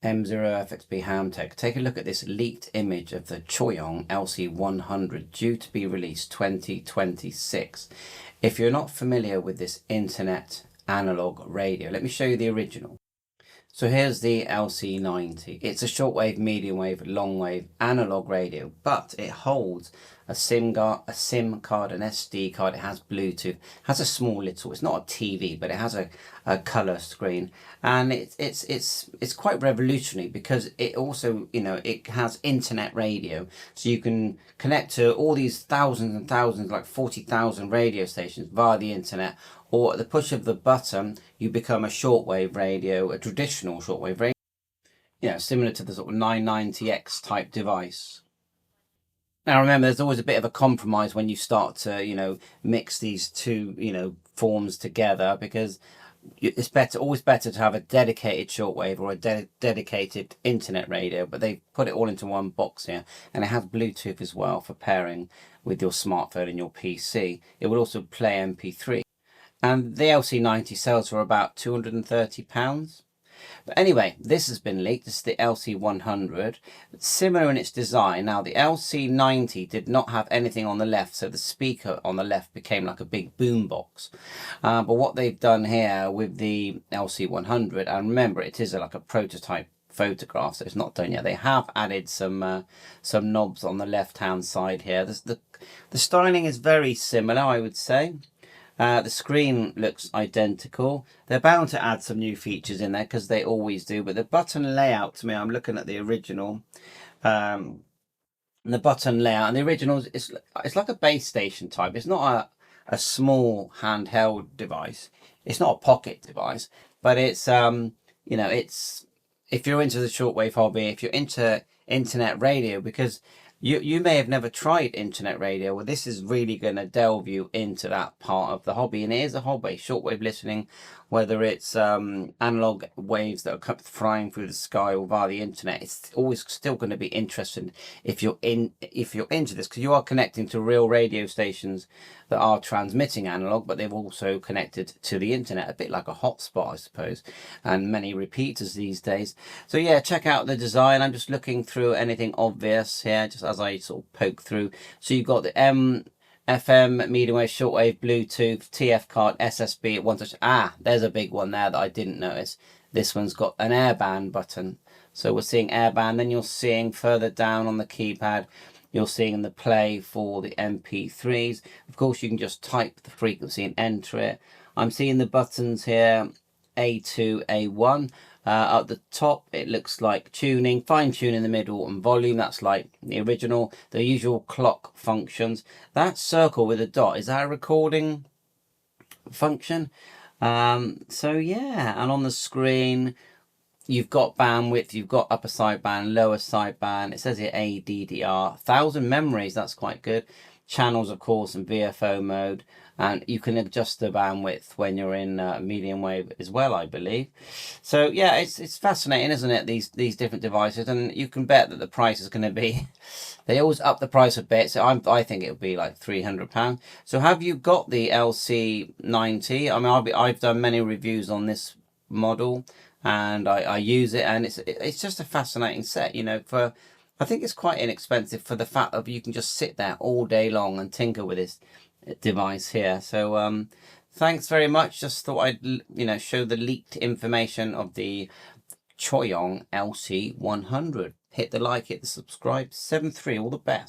M0FXB Hamtech. Take a look at this leaked image of the Choyong LC100 due to be released 2026. If you're not familiar with this internet analog radio, let me show you the original. So here's the LC90. It's a shortwave, medium wave, long wave analog radio, but it holds a SIM card, an SD card. It has Bluetooth, has a small little. It's not a TV, but it has a color screen, and it's quite revolutionary because it also, it has internet radio, so you can connect to all these thousands and thousands, like 40,000 radio stations via the internet. Or at the push of the button, you become a shortwave radio, a traditional shortwave radio, similar to the sort of 990X type device. Now remember, there's always a bit of a compromise when you start to, mix these two, forms together, because it's always better to have a dedicated shortwave or a dedicated internet radio, but they put it all into one box here, and it has Bluetooth as well for pairing with your smartphone and your PC. It will also play MP3. And the LC90 sells for about £230. But anyway, this has been leaked. This is the LC100. It's similar in its design. Now, the LC90 did not have anything on the left, so the speaker on the left became like a big boom box. But what they've done here with the LC100, and remember, it is like a prototype photograph, so it's not done yet. They have added some knobs on the left-hand side here. The styling is very similar, I would say. The screen looks identical. They're bound to add some new features in there because they always do. But the button layout, to me, I'm looking at the original. The button layout, and the original it's like a base station type. It's not a small handheld device. It's not a pocket device, but it's it's, if you're into the shortwave hobby, if you're into internet radio, because you may have never tried internet radio. Well, this is really going to delve you into that part of the hobby. And it is a hobby, shortwave listening, whether it's analog waves that are flying through the sky or via the internet. It's always still going to be interesting if you're into this, because you are connecting to real radio stations that are transmitting analog, but they've also connected to the internet, a bit like a hotspot, I suppose, and many repeaters these days. So yeah, check out the design. I'm just looking through anything obvious here, just as I sort of poke through. So you've got the FM, medium wave, shortwave, Bluetooth, TF card, SSB at one touch. There's a big one there that I didn't notice. This one's got an airband button. So we're seeing airband. Then you're seeing further down on the keypad, you're seeing the play for the MP3s. Of course, you can just type the frequency and enter it. I'm seeing the buttons here, A2, A1. At the top, it looks like tuning, fine tune in the middle, and volume. That's like the original, the usual clock functions. That circle with a dot, is that a recording function? So yeah, and on the screen, you've got bandwidth, you've got upper sideband, lower sideband. It says here ADDR, 1000 memories, that's quite good. Channels, of course, and VFO mode, and you can adjust the bandwidth when you're in medium wave as well, I believe. So yeah, it's fascinating, isn't it, these different devices, and you can bet that the price is going to be, they always up the price a bit, so I think it'll be like £300. So have you got the LC90? I mean, I've done many reviews on this model, and I use it, and it's just a fascinating set, I think it's quite inexpensive for the fact that you can just sit there all day long and tinker with this device here. So thanks very much. Just thought I'd show the leaked information of the Choyong LC100. Hit the like, hit the subscribe. 7.3, all the best.